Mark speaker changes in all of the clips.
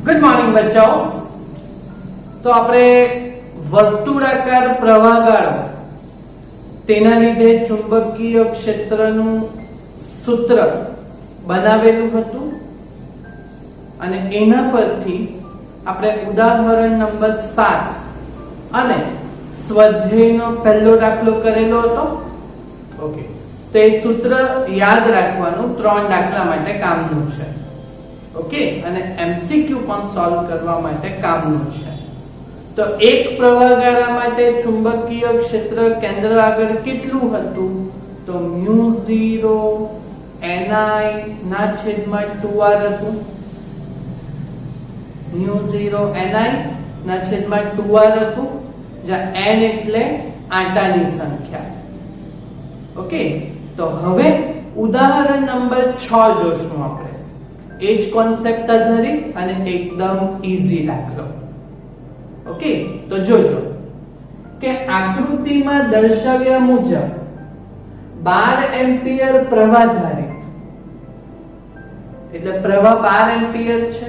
Speaker 1: Good morning બચ્ચો. તો આપણે વર્તુળાકાર પ્રવાહગાળો તેના લીધે ચુંબકીય ક્ષેત્રનું સૂત્ર બનાવેલું હતું અને એના પરથી આપણે ઉદાહરણ નંબર 7 અને સ્વાધ્યાયનો પહેલો દાખલો કરેલો હતો. ઓકે, તો એ સૂત્ર યાદ રાખવાનું 3 દાખલા માટે કામનું છે. ઓકે, અને એમસીક્યુ પણ સોલ્વ કરવા માટે કામનું છે. તો એક પ્રવાહગાળા માટે ચુંબકીય ક્ષેત્ર કેન્દ્ર આગળ કેટલું હતું? તો μ0 ni ના છેદમાં 2r હતું. μ0 ni ના છેદમાં 2r હતું, જ્યાં n એટલે આંટાની સંખ્યા. ઓકે, તો હવે ઉદાહરણ નંબર 6 જોશું આપણે. એ જ કોન્સેપ્ટ આધારિત અને એકદમ ઈઝી દાખલો. ઓકે, તો જોજો કે આકૃતિમાં દર્શાવ્યા મુજબ 12 એમ્પિયર પ્રવાહ ધારિત, એટલે પ્રવાહ 12 એમ્પિયર છે.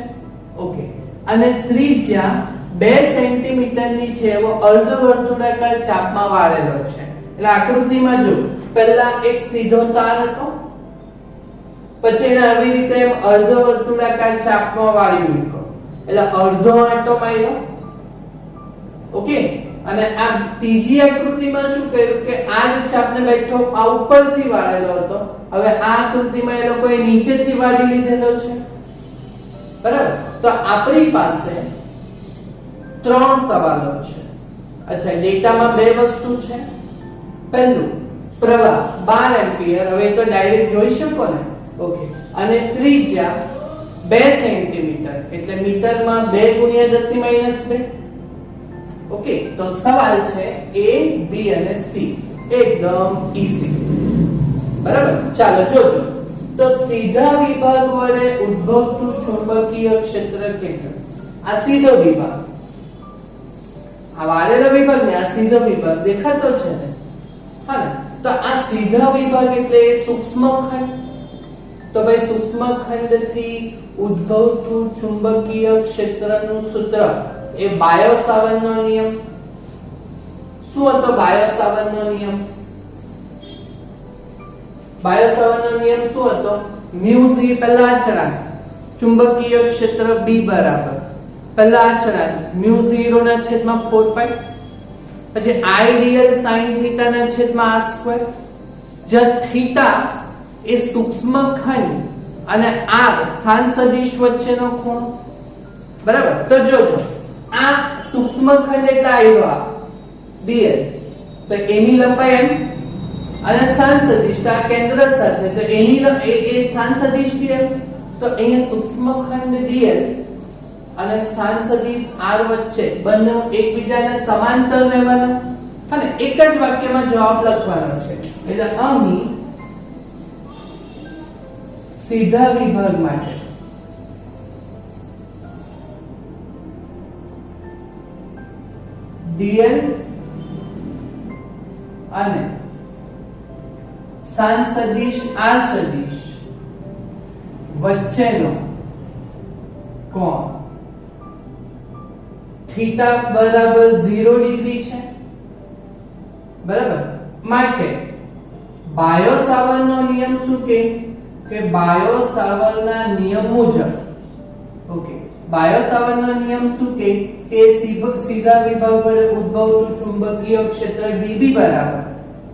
Speaker 1: ઓકે, અને ત્રિજ્યા 2 સેન્ટીમીટર ની છે એવો અર્ધવર્તુળાકાર ચાપમાં વાળેલો છે. એટલે આકૃતિમાં જો પહેલા એક સીધો તાર હતો, પછી એને આવી રીતે અર્ધવર્તુળાકાર ચાપમાં વાળી મૂક્યો, એટલે અડધો આંટો માર્યો. ઓકે, અને આ ત્રીજી આકૃતિમાં શું કર્યું કે આ જ ચાપને બેઠો આ ઉપરથી વાળેલો હતો, હવે આ આકૃતિમાં એ લોકોએ નીચેથી વાળી લીધેલો છે. બરાબર, તો આપણી પાસે 3 સવાલો છે. અચ્છા, ડેટામાં 2 વસ્તુ છે. પહેલું પ્રવાહ 12 એમ્પિયર, હવે તો ડાયરેક્ટ જોઈ શકો ને. ઓકે, અને ત્રિજ્યા 2 સેન્ટીમીટર, એટલે મીટરમાં 2 × 10 - 2. ઓકે, તો સવાલ છે A, B અને C. એકદમ ઈઝી. બરાબર, ચાલો જોજો. તો સીધા વિભાગ વડે ઉદ્ભવતું ચુંબકીય ક્ષેત્ર કેટલું? આ સીધો વિભાગ, આ વાળેલો વિભાગ ને આ સીધો વિભાગ દેખાતો છે ને. હા ને, તો આ સીધા વિભાગ એટલે સૂક્ષ્મ ખંડ. તો ભાઈ સૂક્ષ્મ ખંડથી ઉદ્ભવતું ચુંબકીય ક્ષેત્રનું સૂત્ર એ બાયો-સાવર્ટનો નિયમ. શું હતો બાયો-સાવર્ટનો નિયમ? બાયો-સાવર્ટનો નિયમ શું હતો? μ0 પહેલા અચળાંક, ચુંબકીય ક્ષેત્ર B બરાબર પહેલા અચળાંક μ0 ના છેદમાં 4π, પછી આઈડિયલ sin θ ના છેદમાં r², જ્યાં θ એ સૂક્ષ્મ ખંડ અને r સ્થાન સદિશ વચ્ચેનો ખૂણો. બરાબર, તો જોજો આ સૂક્ષ્મ ખંડ એટલે આવ્યો આ dl, તો એની લંબાઈ m અને સ્થાન સદિશ તો આ કેન્દ્ર સાથે, તો એની એ સ્થાન સદિશ dl. તો અહીંયા સૂક્ષ્મ ખંડ dl અને સ્થાન સદિશ r વચ્ચે બંને એકબીજાને સમાંતર લેવાના અને એક જ વાક્યમાં જવાબ લખવાનો છે. એટલે અહીં સીધા વિભાગ માટે dl અને સ્થાન સદિશ r સદિશ વચ્ચેનો કોણ થીટા બરાબર 0 ડિગ્રી છે. બરાબર, માટે બાયો-સાવર્ટનો નિયમ શું કે બાયો-સાવર્ટના નિયમ મુજબ, ઓકે, બાયો-સાવર્ટનો નિયમ શું કે સીધા વિભાગ વડે ઉદ્ભવતું ચુંબકીય ક્ષેત્ર dB બરાબર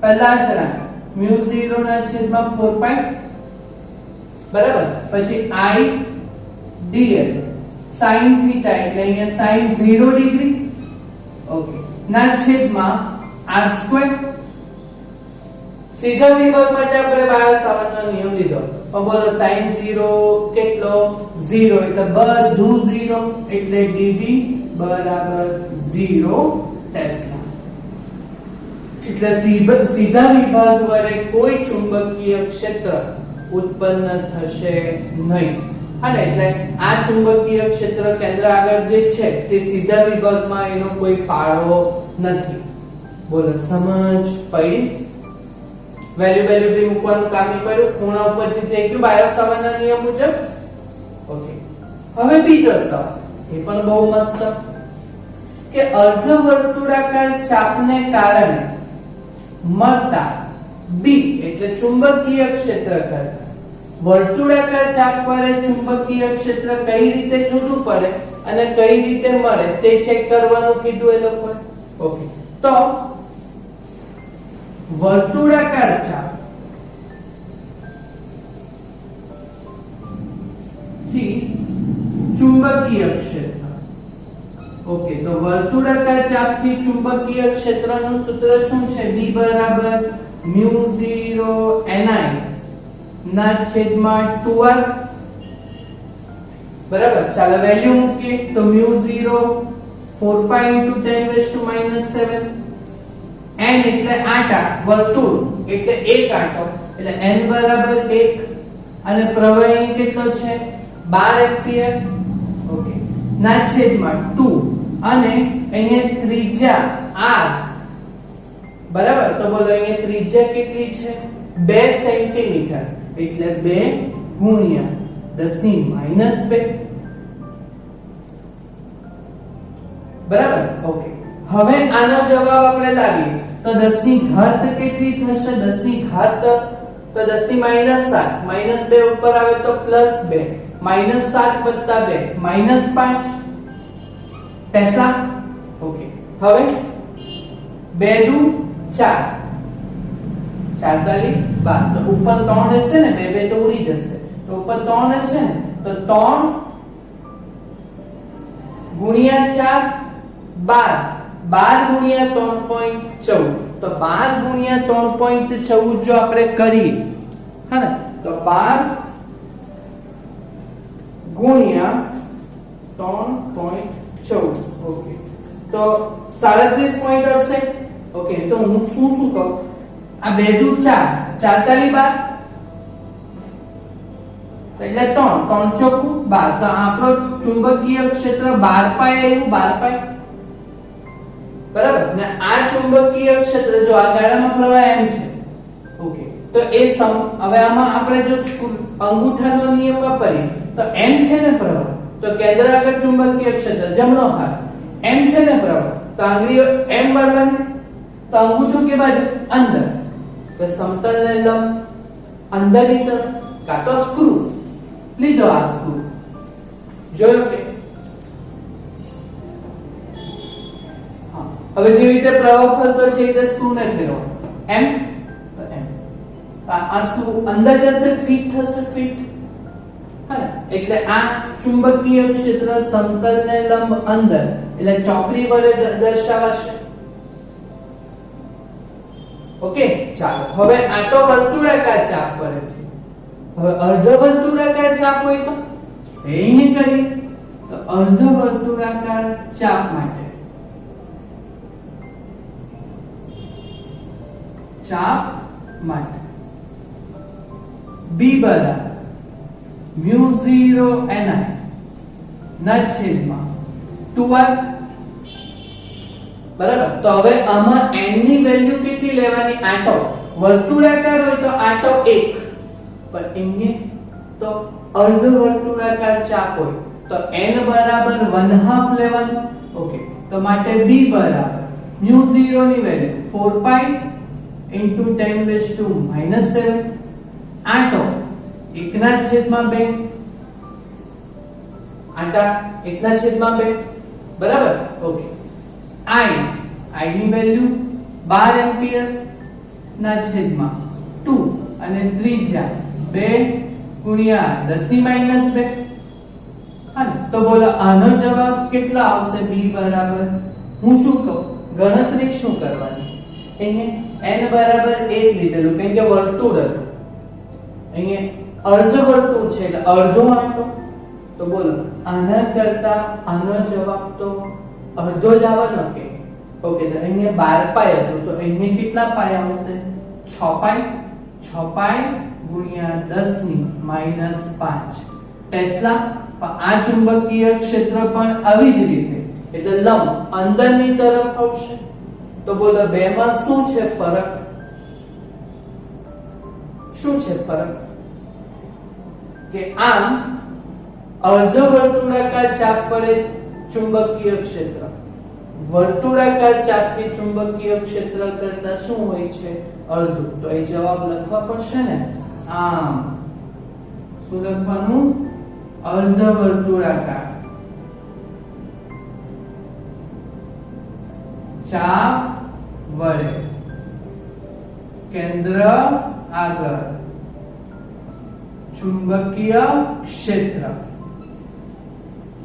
Speaker 1: પહેલા અચળાંક μ0 ના છેદમાં 4π, બરાબર, પછી I dl sin θ એટલે અહીંયા sin 0 ડિગ્રી, ઓકે, ના છેદમાં r². સીધા વિભાગ માટે આપણે બાયો-સાવર્ટનો નિયમ લીધો, પણ બોલો sin 0 કેટલો? 0, એટલે બધું 0, એટલે dB બરાબર 0 ટેસ્લા. એટલે સીધા વિભાગ વડે કોઈ ચુંબકીય ક્ષેત્ર ઉત્પન્ન થશે નહીં. અને એટલે આ ચુંબકીય ક્ષેત્ર કેન્દ્ર આગળ જે છે તે સીધા વિભાગમાં એનો કોઈ ફાળો નથી. બોલો સમજ પડી? વેલ્યુ મૂકવાનું કામ નહીં પડ્યું, ખૂણા ઉપરથી થઈ ગયું બાયો-સાવર્ટના નિયમ મુજબ. ઓકે, હવે બીજો સવાલ એ પણ બહુ મસ્ત કે અર્ધવર્તુળાકાર ચાપને કારણે મળતા બી એટલે ચુંબકીય ક્ષેત્ર કરતા વર્તુળાકાર ચાપ પર ચુંબકીય ક્ષેત્ર કઈ રીતે જુદું પડે અને કઈ રીતે મળે તે ચેક કરવાનું કીધું એ લોકોએ. ઓકે, તો વર્તુળાકાર ચાપ થી ચુંબકીય ક્ષેત્ર. ઓકે, તો વર્તુળાકાર ચાપથી ચુંબકીય ક્ષેત્રનું સૂત્ર શું છે? B બરાબર μ0 ni ના છેદમાં 2r. બરાબર, ચાલો વેલ્યુ મૂકીએ તો μ0 4 * 10⁻⁻⁷ n એટલે આંટા, વર્તુળ એટલે એક આંટો એટલે n બરાબર 1 અને પ્રવાહી કેટલો છે 12 એમ્પિયર. ઓકે, ના છેદમાં 2 અને અહીંયા ત્રિજ્યા r. બરાબર, તો બોલો અહીંયા ત્રિજ્યા કેટલી છે 2 સેન્ટીમીટર એટલે 2 ગુણ્યા 10⁻². બરાબર. ઓકે, હવે આનો જવાબ આપણે લાવીએ તો 10 ની ઘાત કેટલી થશે? 10 ની ઘાત તો 10 ની -7 -2 ઉપર આવે તો +2 -7 + 2 -5 ટેસ્લા. ઓકે, હવે 2 દુ 4 4 તાલી 12 તો ઉપર 3 હશે ને, 2 તો ઉડી જશે તો ઉપર 3 હશે ને તો 3 ગુણ્યા 4 12 12 ગુણ્યા 3.14 તો 12 ગુણ્યા 3.14 જો આપણે કરીએ હા ને તો 12 ગુણ્યા 3.14 ઓકે તો 37 પોઈન્ટ હશે. ઓકે, તો હું શું કહું આ 2 દુ 4 4 તાલી 12 એટલે 3 3 ચોકું 12 તો આપણો ચુંબકીય ક્ષેત્ર 12 પાય આવ્યું 12 પાય. બરાબર ને આ ચુંબકીય ક્ષેત્ર જો આ ગાળામાં પ્રવાહ m છે. ઓકે, તો એ હવે આમાં આપણે જો અંગૂઠાનો નિયમ વાપરીએ તો m છે ને પ્રવાહ તો કેન્દ્ર આગળ ચુંબકીય ક્ષેત્ર જમણો હાથ m છે ને પ્રવાહ તો આંગળીઓ m વાળવાની તો અંગૂઠું કે બાજુ અંદર તો સમતલને લંબ અંદરની તરફ કાં તો સ્ક્રૂ લીધો. આ સ્ક્રૂ જોયો કે હવે જે રીતે પ્રવાહ ફરતો છે એ રીતે સ્ક્રૂ ને ફેરવો m તો m આ સ્ક્રૂ અંદર જશે ફિટ થશે ફિટ હા એટલે આ ચુંબકીય ક્ષેત્ર સમતલને લંબ અંદર એટલે ચોકડી વડે દર્શાવાશે. ઓકે, ચાલો હવે આ તો વર્તુળાકાર ચાપ પર છે. હવે અર્ધવર્તુળાકાર ચાપ હોય તો એને કરીએ તો અર્ધવર્તુળાકાર ચાપ માટે B બરાબર μ0 ni ના છેદમાં 2r. બરાબર, તો હવે આમાં n ની વેલ્યુ કેટલી લેવાની? આંટો વર્તુળાકાર હોય તો આંટો 1 પણ અહીંયા તો અર્ધવર્તુળાકાર ચાપ હોય તો n બરાબર 1/2 લેવાનું. ઓકે, તો માટે B બરાબર μ0 ની વેલ્યુ 4 pi into 10⁻⁷ આંટો 1/2 આંટા 1/2 બરાબર. ઓકે, I ની વેલ્યુ 12 એમ્પિયર ના છેદમાં 2 અને ત્રિજ્યા 2 ગુણ્યા 10⁻². હા તો બોલો આનો જવાબ કેટલા આવશે? B બરાબર હું શું કહું ગણતરી શું કરવાની? અહીંયા n બરાબર 1 લીધેલું કેમ કે વર્તુળ હતું, અહીંયા અર્ધ વર્તુળ છે એટલે અડધો આંટો તો બોલો આના કરતા આનો જવાબ તો અડધો જ આવવાનો કે. ઓકે, તો અહીંયા 12 પાય હતું તો અહીંયા કેટલા પાય આવશે? 6 પાય. 6 પાય ગુણ્યા 10⁻⁵ ટેસ્લા. આ ચુંબકીય ક્ષેત્ર પણ આવી જ રીતે એટલે લંબ અંદરની તરફ આવશે. તો બોલો બે માં શું છે ફરક? શું છે ફરક? કે આમ અર્ધવર્તુળાકાર ચાપ પર ચુંબકીય ક્ષેત્ર. વર્તુળાકાર ચાપથી ચુંબકીય ક્ષેત્ર કરતા શું હોય છે? અડધું. તો એ જવાબ લખવા પડશે ને. આમ શું લખવાનું? અર્ધ વર્તુળાકાર ચાપ વડે કેન્દ્ર આગળ ચુંબકીય ક્ષેત્ર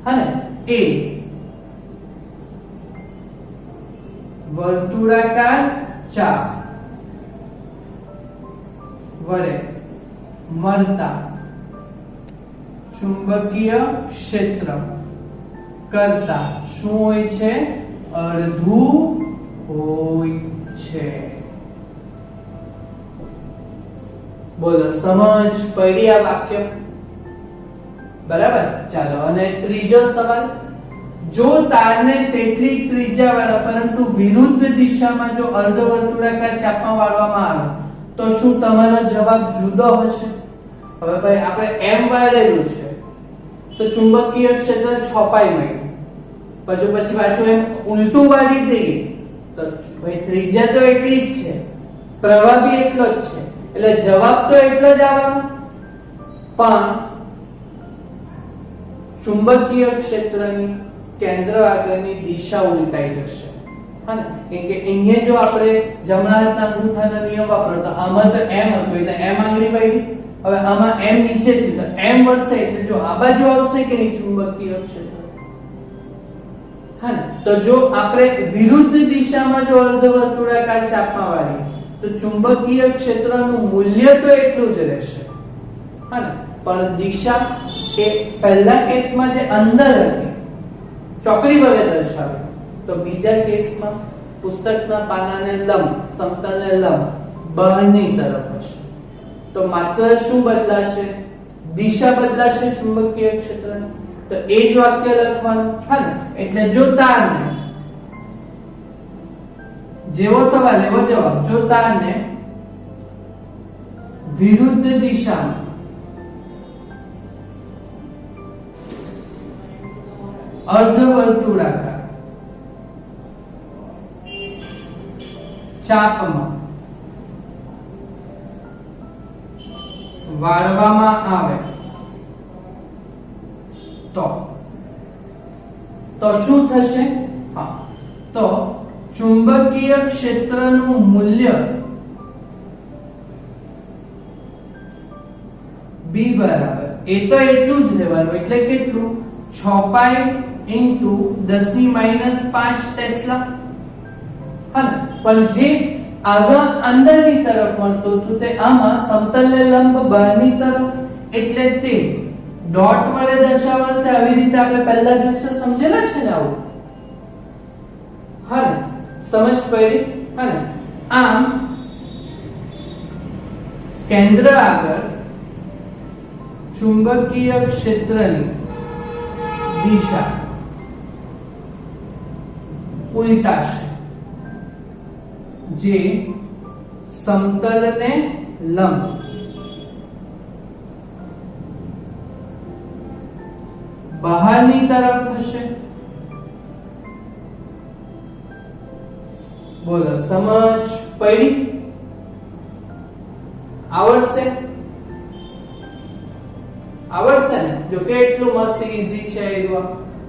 Speaker 1: અને એ વર્તુળાકાર ચાપ વડે મળતા ચુંબકીય ક્ષેત્ર કરતા શું હોય છે? અડધું હોય છે. બોલો, સમજ પડી આ વાક્ય? બરાબર. ચાલો, અને ત્રીજો સવાલ. જો તારને તેટલી ત્રિજ્યાવાળા પરંતુ વિરુદ્ધ દિશામાં જો અર્ધવર્તુળાકાર ચાપમાં વાળવામાં આવે તો શું તમારો જવાબ જુદો હશે? હવે ભાઈ આપણે એમ વાળેલું છે તો ચુંબકીય ક્ષેત્ર છપાઈ મળ્યું, પછી પાછું એમ ઉલટું વાળી દઈએ તો ભાઈ ત્રિજ્યા તો એટલી જ છે, પ્રવાહ બી એટલો જ છે, એટલે જવાબ તો એટલો જ આવવાનો, પણ ચુંબકીય ક્ષેત્રની કેન્દ્ર આગળની દિશા ઉલટાઈ જશે. હા, કેમ કે અહીંયા જો આપણે જમણા હાથના અંગૂઠાનો નિયમ વાપરો તો આમાં તો એમ હતું એટલે એમ આંગળી વાળી, હવે આમાં એમ નીચેથી તો એમ વળશે એટલે જો આ બાજુ આવશે કે નહીં ચુંબકીય ક્ષેત્ર. હા, તો જો આપણે વિરુદ્ધ દિશામાં જો અર્ધવર્તુળાકાર ચાપમાં વાળીએ તો ચુંબકીય ક્ષેત્રનું મૂલ્ય તો એટલું જ રહેશે. હા, પણ દિશા એ પહેલા કેસમાં જે અંદર હતી ચોકડી વડે દર્શાવે, તો બીજા કેસમાં પુસ્તકના પાનાને લંબ, સમતલને લંબ બહારની તરફ હશે. તો માત્ર શું બદલાશે? દિશા બદલાશે ચુંબકીય ક્ષેત્રની. તો એ જ વાક્ય લખવાનું. હા, એટલે જો તારને, જેવો સવાલ એવો જવાબ, જો તારને વિરુદ્ધ દિશામાં અર્ધવર્તુળાકાર ચાપમાં વાળવામાં આવે તો શું થશે? હા, તો ચુંબકીય ક્ષેત્રનું મૂલ્ય B બરાબર, એ તો એટલું જ રહેવાનું, એટલે કેટલું? 6 પાઈ ઇન્ટુ 10⁻⁵ ટેસ્લા. હા, પણ જે આગળ અંદરની તરફ મળતું હતું તે આમાં સમતલને લંબ બહારની તરફ, એટલે તે ડોટ વડે દર્શાવાશે. આવી રીતે આપણે પહેલા દિવસે સમજેલા છે ને આવું. હા, સમજ પડી? હા, આમ કેન્દ્ર આગળ ચુંબકીય ક્ષેત્રની દિશા ઉલટાશે, જે સમતલને લંબ બહારની તરફ હશે. બોલો, સમજ પડી? આવડશે? આવડશે ને? જો કેટલું મસ્ત ઈઝી છે એ.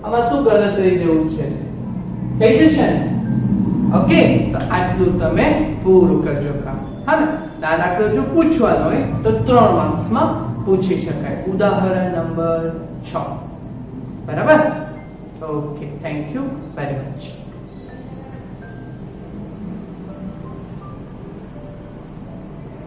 Speaker 1: આમાં શું ગણતરી જેવું છે? થઈ જશે ને? ઓકે, તો આટલું તમે પૂરું કરજો કામ. હા ને, આ દાખલો જો પૂછવાનો હોય તો 3 માર્ક્સમાં પૂછી શકાય. ઉદાહરણ નંબર 6. બરાબર? Okay, thank you very much.